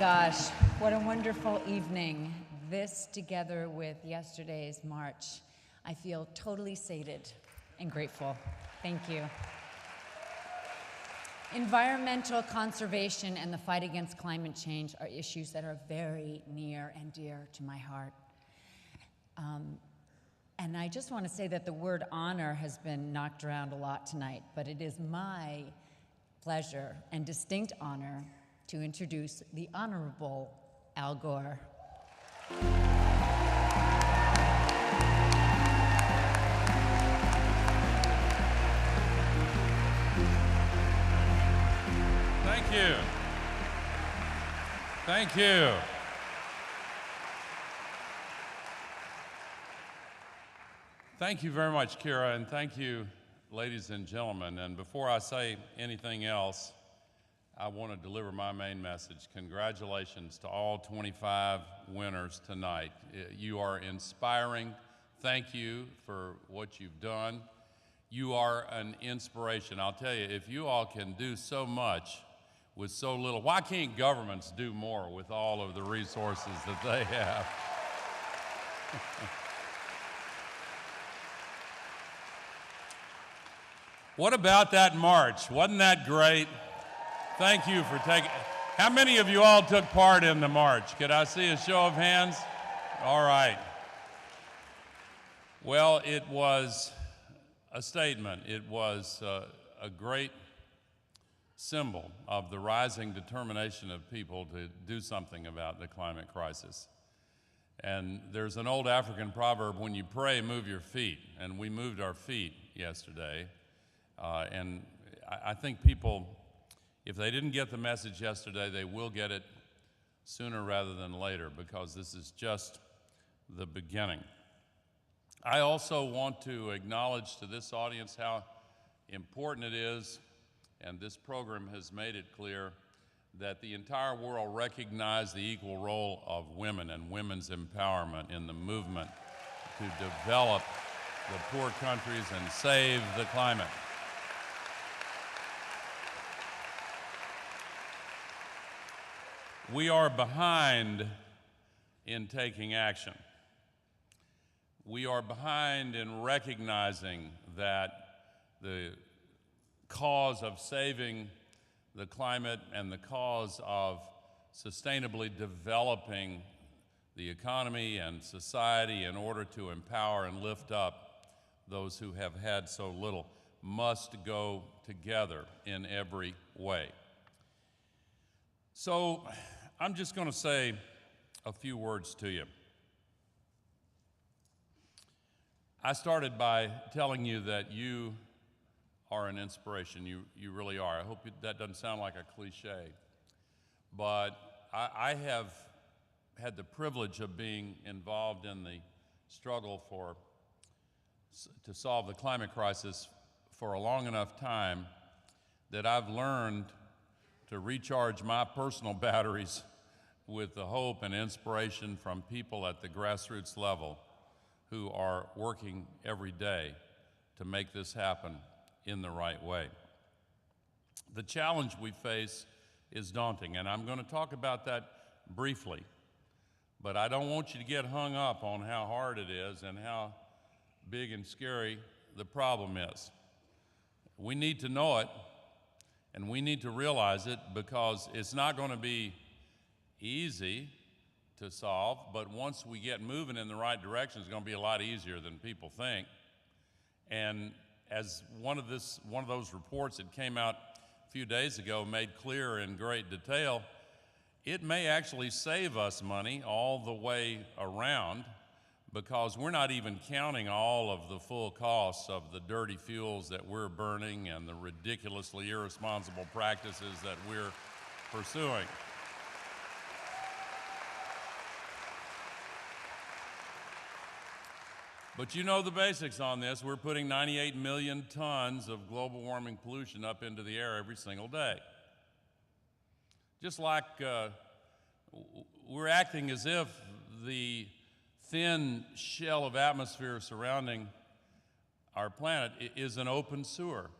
gosh, what a wonderful evening. This, together with yesterday's march, I feel totally sated and grateful. Thank you. Environmental conservation and the fight against climate change are issues that are very near and dear to my heart. And I just want to say that the word honor has been knocked around a lot tonight, but it is my pleasure and distinct honor to introduce the Honorable Al Gore. Thank you. Thank you. Thank you very much, Kyra, and thank you, ladies and gentlemen. And before I say anything else, I want to deliver my main message. Congratulations to all 25 winners tonight. You are inspiring. Thank you for what you've done. You are an inspiration. I'll tell you, if you all can do so much with so little, why can't governments do more with all of the resources that they have? What about that march? Wasn't that great? Thank you for taking. How many of you all took part in the march? Could I see a show of hands? All right. Well, it was a statement. It was a great symbol of the rising determination of people to do something about the climate crisis. And there's an old African proverb, when you pray, move your feet. And we moved our feet yesterday. And I think people, if they didn't get the message yesterday, they will get it sooner rather than later, because this is just the beginning. I also want to acknowledge to this audience how important it is, and this program has made it clear, that the entire world recognize the equal role of women and women's empowerment in the movement to develop the poor countries and save the climate. We are behind in taking action. We are behind in recognizing that the cause of saving the climate and the cause of sustainably developing the economy and society in order to empower and lift up those who have had so little must go together in every way. So I'm just going to say a few words to you. I started by telling you that you are an inspiration. You really are. I hope that doesn't sound like a cliche. But I have had the privilege of being involved in the struggle to solve the climate crisis for a long enough time that I've learned to recharge my personal batteries with the hope and inspiration from people at the grassroots level who are working every day to make this happen in the right way. The challenge we face is daunting, and I'm going to talk about that briefly, but I don't want you to get hung up on how hard it is and how big and scary the problem is. We need to know it, and we need to realize it, because it's not going to be easy to solve, but once we get moving in the right direction, it's going to be a lot easier than people think. And as one of those reports that came out a few days ago made clear in great detail, it may actually save us money all the way around, because we're not even counting all of the full costs of the dirty fuels that we're burning and the ridiculously irresponsible practices that we're pursuing. But you know the basics on this. We're putting 98 million tons of global warming pollution up into the air every single day. Just like we're acting as if the thin shell of atmosphere surrounding our planet is an open sewer.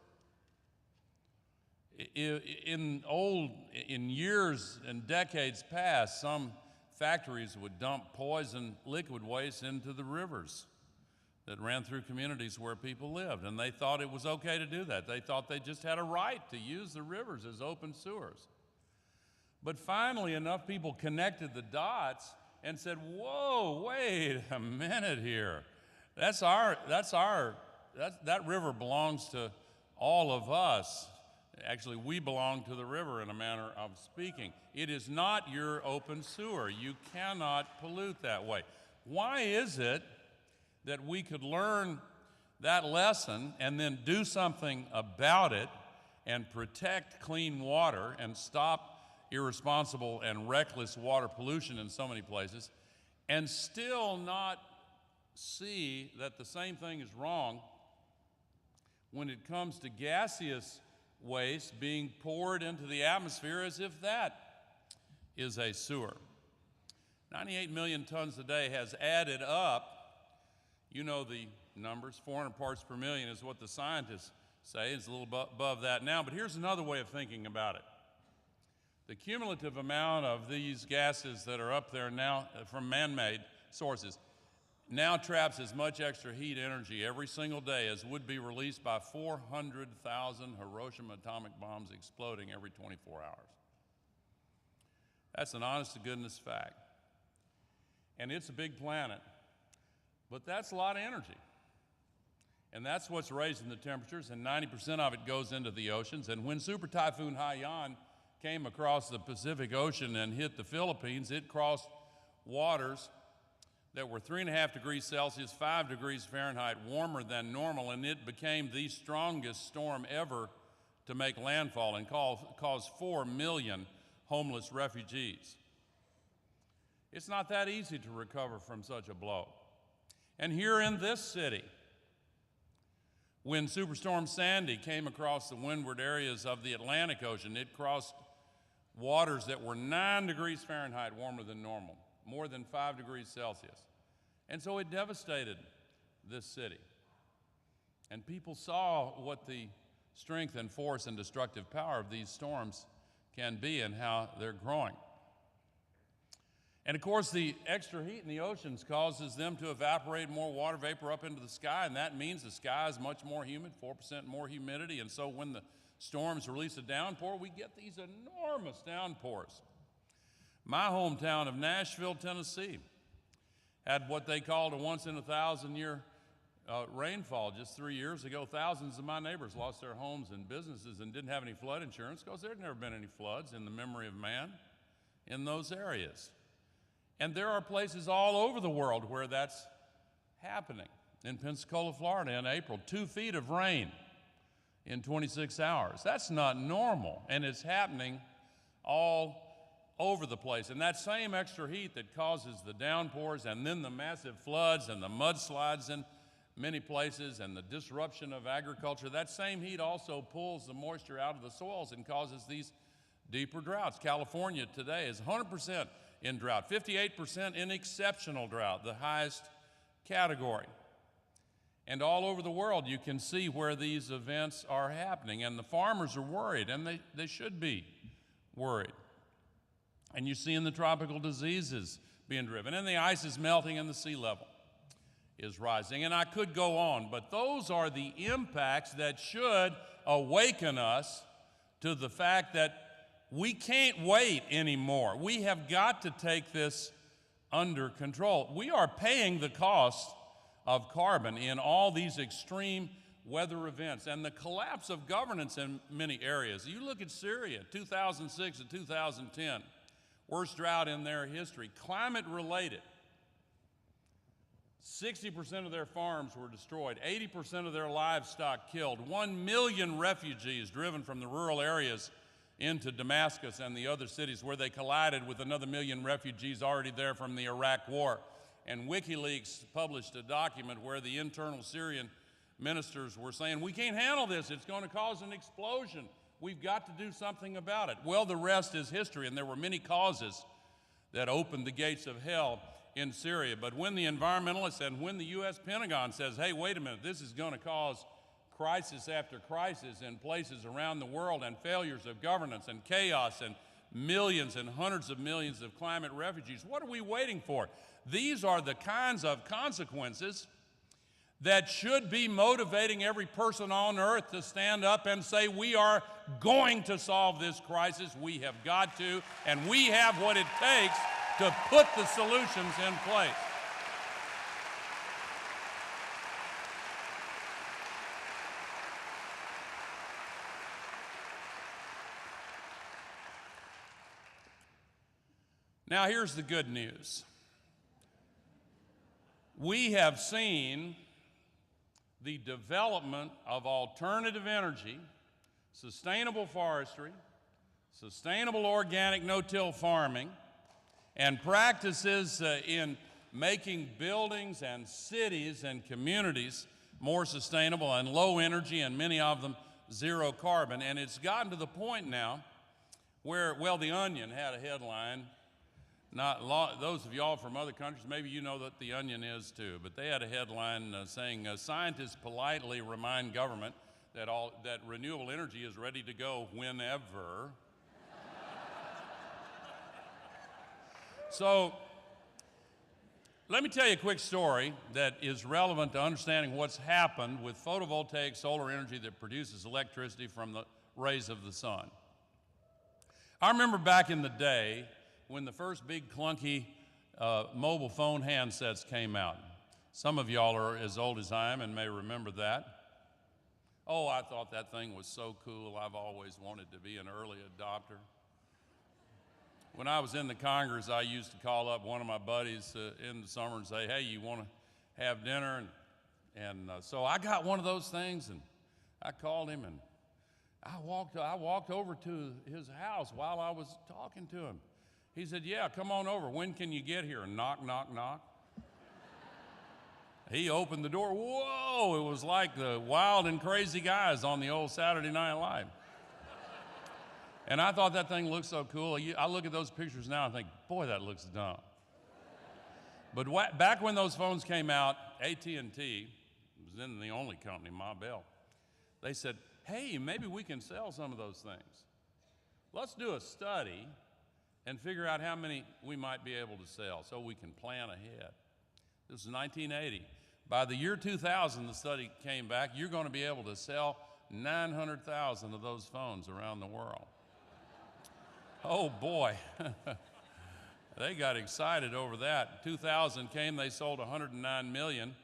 In years and decades past, some factories would dump poison liquid waste into the rivers that ran through communities where people lived, and they thought it was okay to do that. They thought they just had a right to use the rivers as open sewers. But finally, enough people connected the dots and said, whoa, wait a minute here. That river belongs to all of us. Actually, we belong to the river in a manner of speaking. It is not your open sewer. You cannot pollute that way. Why is it that we could learn that lesson and then do something about it and protect clean water and stop irresponsible and reckless water pollution in so many places, and still not see that the same thing is wrong when it comes to gaseous waste being poured into the atmosphere as if that is a sewer? 98 million tons a day has added up. You know the numbers, 400 parts per million is what the scientists say. It's a little above that now, but here's another way of thinking about it. The cumulative amount of these gases that are up there now from man-made sources now traps as much extra heat energy every single day as would be released by 400,000 Hiroshima atomic bombs exploding every 24 hours. That's an honest-to-goodness fact. And it's a big planet, but that's a lot of energy. And that's what's raising the temperatures, and 90% of it goes into the oceans. And when Super Typhoon Haiyan came across the Pacific Ocean and hit the Philippines, it crossed waters that were 3.5 degrees Celsius, 5 degrees Fahrenheit warmer than normal, and it became the strongest storm ever to make landfall and caused 4 million homeless refugees. It's not that easy to recover from such a blow. And here in this city, when Superstorm Sandy came across the windward areas of the Atlantic Ocean, it crossed waters that were 9 degrees Fahrenheit warmer than normal, more than 5 degrees Celsius. And so it devastated this city. And people saw what the strength and force and destructive power of these storms can be and how they're growing. And of course, the extra heat in the oceans causes them to evaporate more water vapor up into the sky, and that means the sky is much more humid, 4% more humidity, and so when the storms release a downpour, we get these enormous downpours. My hometown of Nashville, Tennessee, had what they called a once-in-a-thousand-year rainfall just 3 years ago. Thousands of my neighbors lost their homes and businesses and didn't have any flood insurance because there had never been any floods in the memory of man in those areas. And there are places all over the world where that's happening. In Pensacola, Florida, in April, 2 feet of rain in 26 hours. That's not normal, and it's happening all over the place. And that same extra heat that causes the downpours and then the massive floods and the mudslides in many places and the disruption of agriculture, that same heat also pulls the moisture out of the soils and causes these deeper droughts. California today is 100% in drought, 58% in exceptional drought, the highest category. And all over the world, you can see where these events are happening, and the farmers are worried, and they should be worried. And you see in the tropical diseases being driven, and the ice is melting, and the sea level is rising. And I could go on, but those are the impacts that should awaken us to the fact that we can't wait anymore. We have got to take this under control. We are paying the cost of carbon in all these extreme weather events and the collapse of governance in many areas. You look at Syria, 2006 to 2010, worst drought in their history, climate related. 60% of their farms were destroyed, 80% of their livestock killed, 1 million refugees driven from the rural areas into Damascus and the other cities where they collided with another million refugees already there from the Iraq War. And WikiLeaks published a document where the internal Syrian ministers were saying, we can't handle this, it's going to cause an explosion. We've got to do something about it. Well, the rest is history, and there were many causes that opened the gates of hell in Syria. But when the environmentalists and when the U.S. Pentagon says, hey, wait a minute, this is going to cause crisis after crisis in places around the world, and failures of governance and chaos and millions and hundreds of millions of climate refugees. What are we waiting for? These are the kinds of consequences that should be motivating every person on earth to stand up and say, we are going to solve this crisis. We have got to, and we have what it takes to put the solutions in place. Now, here's the good news. We have seen the development of alternative energy, sustainable forestry, sustainable organic no-till farming, and practices in making buildings and cities and communities more sustainable and low energy, and many of them zero carbon. And it's gotten to the point now where, well, The Onion had a headline. Those of y'all from other countries, maybe you know that The Onion is too, but they had a headline saying, scientists politely remind government that renewable energy is ready to go whenever. So, let me tell you a quick story that is relevant to understanding what's happened with photovoltaic solar energy that produces electricity from the rays of the sun. I remember back in the day when the first big clunky mobile phone handsets came out. Some of y'all are as old as I am and may remember that. Oh, I thought that thing was so cool. I've always wanted to be an early adopter. When I was in the Congress, I used to call up one of my buddies in the summer and say, hey, you want to have dinner? And so I got one of those things, and I called him, and I walked over to his house while I was talking to him. He said, yeah, come on over. When can you get here? And knock, knock, knock. He opened the door. Whoa, it was like the Wild and Crazy Guys on the old Saturday Night Live. And I thought that thing looked so cool. I look at those pictures now and think, boy, that looks dumb. But back when those phones came out, AT&T was then the only company, Ma Bell. They said, hey, maybe we can sell some of those things. Let's do a study and figure out how many we might be able to sell so we can plan ahead. This is 1980. By the year 2000, the study came back, you're going to be able to sell 900,000 of those phones around the world. Oh boy, they got excited over that. 2000 came, they sold 109 million.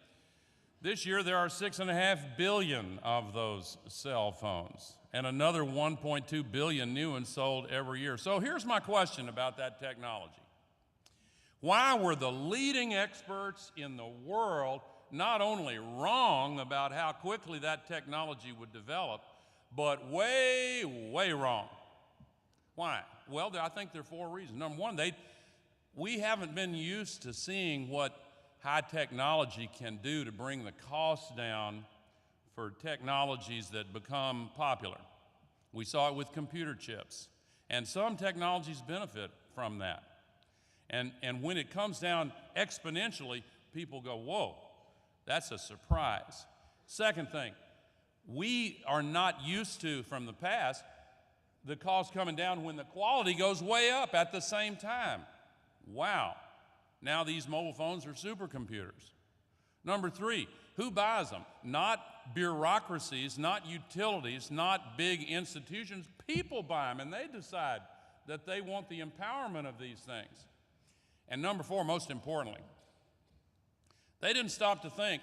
This year there are 6.5 billion of those cell phones, and another 1.2 billion new ones sold every year. So here's my question about that technology. Why were the leading experts in the world not only wrong about how quickly that technology would develop, but way, way wrong? Why? Well, I think there are 4 reasons. Number one, we haven't been used to seeing what high technology can do to bring the cost down for technologies that become popular. We saw it with computer chips, and some technologies benefit from that. And when it comes down exponentially, people go, whoa, that's a surprise. Second thing, we are not used to, from the past, the cost coming down when the quality goes way up at the same time. Wow. Now these mobile phones are supercomputers. Number 3, who buys them? Not bureaucracies, not utilities, not big institutions. People buy them, and they decide that they want the empowerment of these things. And number 4, most importantly, they didn't stop to think.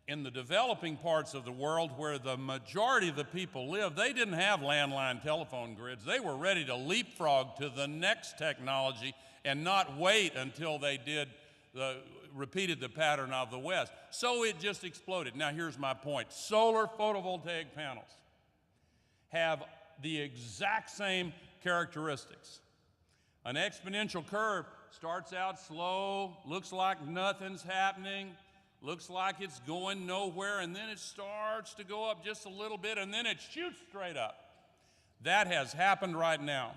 In the developing parts of the world where the majority of the people live, they didn't have landline telephone grids. They were ready to leapfrog to the next technology and not wait until they repeated the pattern of the West. So it just exploded. Now here's my point. Solar photovoltaic panels have the exact same characteristics. An exponential curve starts out slow, looks like nothing's happening, looks like it's going nowhere, and then it starts to go up just a little bit, and then it shoots straight up. That has happened right now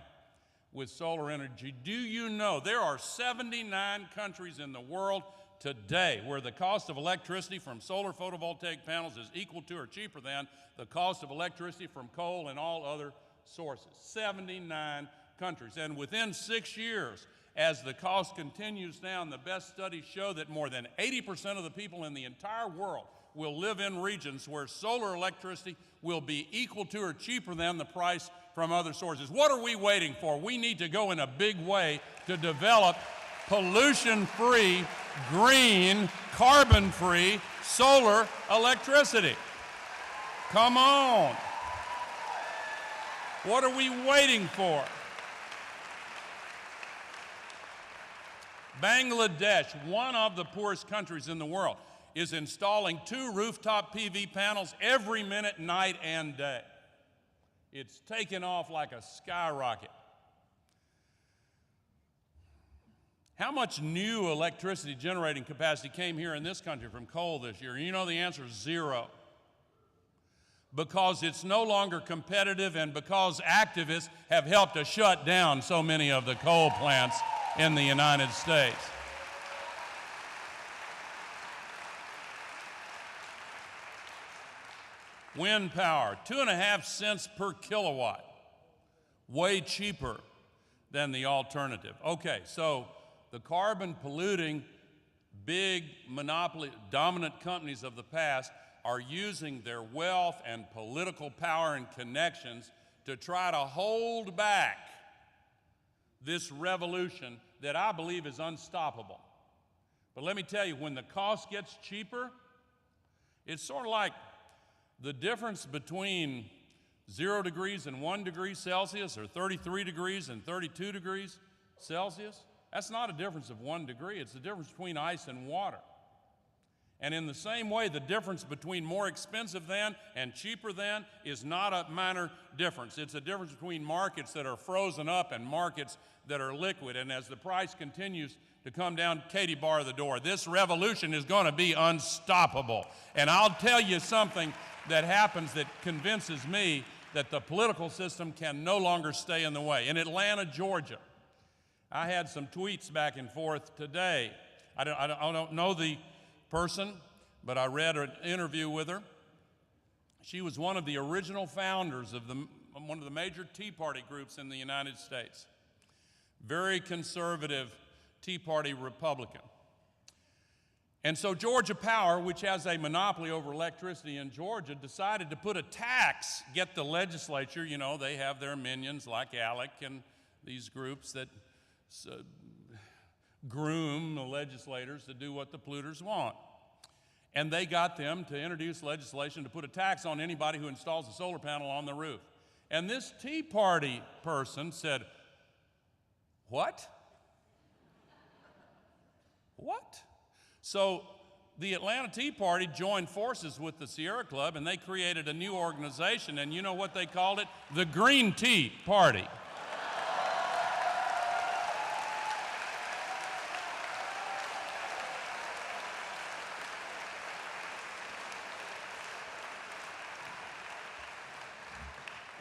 with solar energy. Do you know there are 79 countries in the world today, where the cost of electricity from solar photovoltaic panels is equal to or cheaper than the cost of electricity from coal and all other sources. 79 countries. And within 6 years, as the cost continues down, the best studies show that more than 80% of the people in the entire world will live in regions where solar electricity will be equal to or cheaper than the price from other sources. What are we waiting for? We need to go in a big way to develop pollution-free, green, carbon-free solar electricity. Come on. What are we waiting for? Bangladesh, one of the poorest countries in the world, is installing 2 rooftop PV panels every minute, night and day. It's taken off like a skyrocket. How much new electricity generating capacity came here in this country from coal this year? You know the answer is 0. Because it's no longer competitive and because activists have helped to shut down so many of the coal plants in the United States. Wind power, 2.5 cents per kilowatt, way cheaper than the alternative. Okay, so the carbon polluting, big monopoly, dominant companies of the past are using their wealth and political power and connections to try to hold back this revolution that I believe is unstoppable. But let me tell you, when the cost gets cheaper, it's sort of like the difference between 0 degrees and 1 degree Celsius or 33 degrees and 32 degrees Celsius. That's not a difference of 1 degree. It's the difference between ice and water. And in the same way, the difference between more expensive than and cheaper than is not a minor difference. It's a difference between markets that are frozen up and markets that are liquid. And as the price continues to come down, Katie, bar the door. This revolution is going to be unstoppable. And I'll tell you something that happens that convinces me that the political system can no longer stay in the way. In Atlanta, Georgia, I had some tweets back and forth today. I don't know the person, but I read an interview with her. She was one of the original founders of one of the major Tea Party groups in the United States. Very conservative Tea Party Republican. And so Georgia Power, which has a monopoly over electricity in Georgia, decided to put a tax, get the legislature, you know, they have their minions like ALEC and these groups that groom the legislators to do what the polluters want. And they got them to introduce legislation to put a tax on anybody who installs a solar panel on the roof. And this Tea Party person said, "What? What?" So the Atlanta Tea Party joined forces with the Sierra Club, and they created a new organization, and you know what they called it? The Green Tea Party.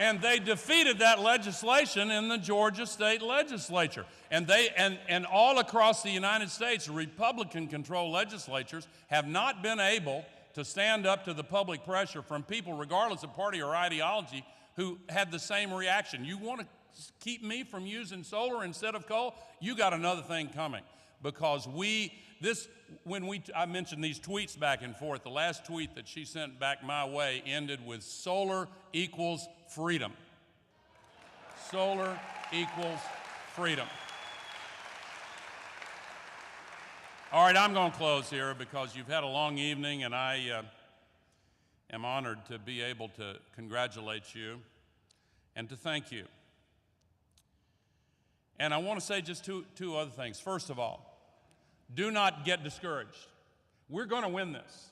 And they defeated that legislation in the Georgia state legislature. And all across the United States, Republican-controlled legislatures have not been able to stand up to the public pressure from people, regardless of party or ideology, who had the same reaction. You want to keep me from using solar instead of coal? You got another thing coming. Because I mentioned these tweets back and forth. The last tweet that she sent back my way ended with "solar equals freedom." Solar equals freedom. All right, I'm going to close here because you've had a long evening, and I am honored to be able to congratulate you and to thank you. And I want to say just two other things. First of all, do not get discouraged. We're going to win this.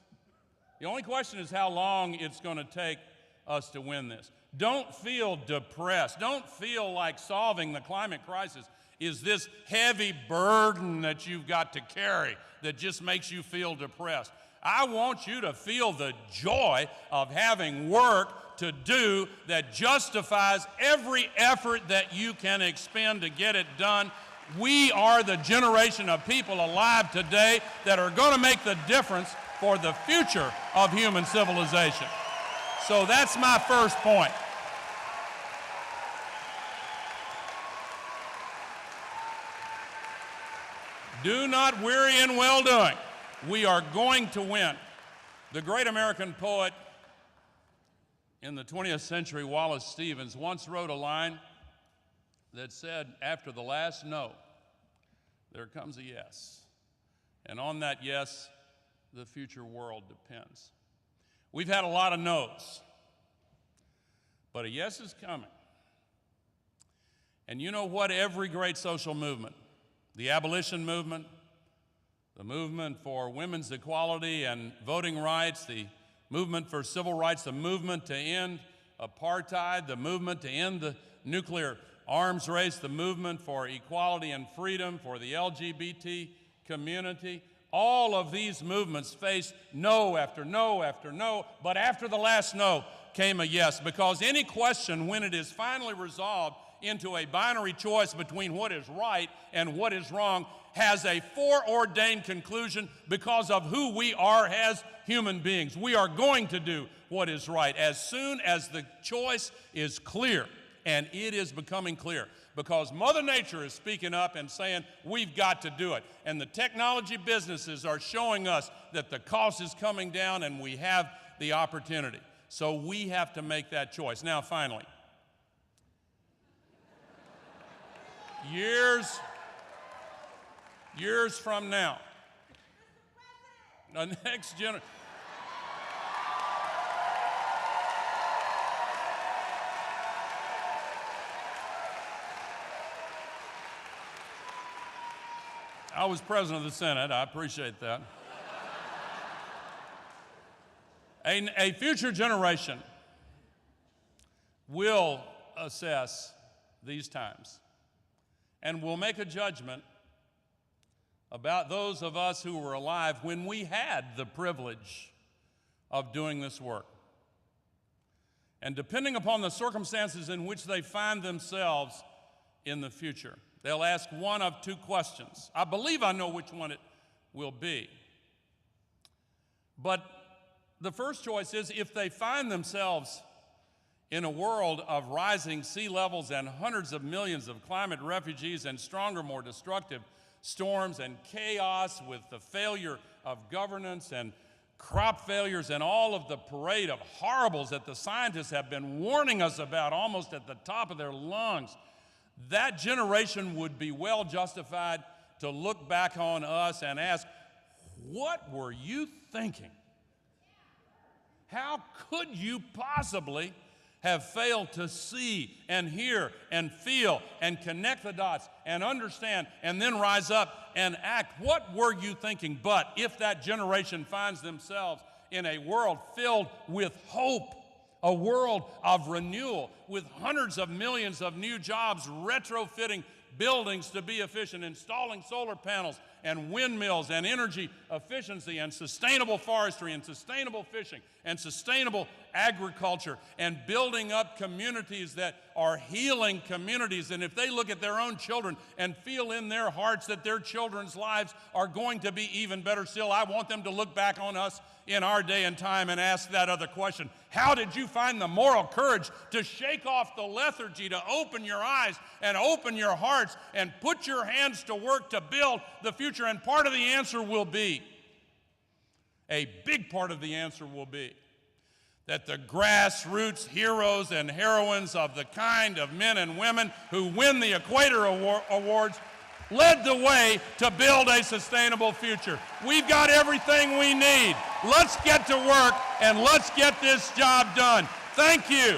The only question is how long it's going to take us to win this. Don't feel depressed. Don't feel like solving the climate crisis is this heavy burden that you've got to carry that just makes you feel depressed. I want you to feel the joy of having work to do that justifies every effort that you can expend to get it done. We are the generation of people alive today that are going to make the difference for the future of human civilization. So that's my first point. Do not weary in well-doing. We are going to win. The great American poet in the 20th century, Wallace Stevens, once wrote a line that said, after the last no, there comes a yes. And on that yes, the future world depends. We've had a lot of no's, but a yes is coming. And you know what? Every great social movement, the abolition movement, the movement for women's equality and voting rights, the movement for civil rights, the movement to end apartheid, the movement to end the nuclear arms race, the movement for equality and freedom for the LGBT community, all of these movements faced no after no after no, but after the last no came a yes, because any question, when it is finally resolved into a binary choice between what is right and what is wrong, has a foreordained conclusion because of who we are as human beings. We are going to do what is right as soon as the choice is clear, and it is becoming clear, because Mother Nature is speaking up and saying, we've got to do it. And the technology businesses are showing us that the cost is coming down and we have the opportunity. So we have to make that choice. Now, finally, years from now, the next generation. I was president of the Senate. I appreciate that. A future generation will assess these times and will make a judgment about those of us who were alive when we had the privilege of doing this work. And depending upon the circumstances in which they find themselves in the future, they'll ask one of two questions. I believe I know which one it will be. But the first choice is, if they find themselves in a world of rising sea levels and hundreds of millions of climate refugees and stronger, more destructive storms and chaos with the failure of governance and crop failures and all of the parade of horribles that the scientists have been warning us about almost at the top of their lungs, that generation would be well justified to look back on us and ask, what were you thinking? How could you possibly have failed to see and hear and feel and connect the dots and understand and then rise up and act? What were you thinking? But if that generation finds themselves in a world filled with hope, a world of renewal with hundreds of millions of new jobs, retrofitting buildings to be efficient, installing solar panels and windmills and energy efficiency and sustainable forestry and sustainable fishing and sustainable agriculture and building up communities that are healing communities. And if they look at their own children and feel in their hearts that their children's lives are going to be even better still, I want them to look back on us in our day and time and ask that other question. How did you find the moral courage to shake off the lethargy, to open your eyes and open your hearts and put your hands to work to build the future? And part of the answer will be, a big part of the answer will be, that the grassroots heroes and heroines of the kind of men and women who win the Equator Awards led the way to build a sustainable future. We've got everything we need. Let's get to work and let's get this job done. Thank you.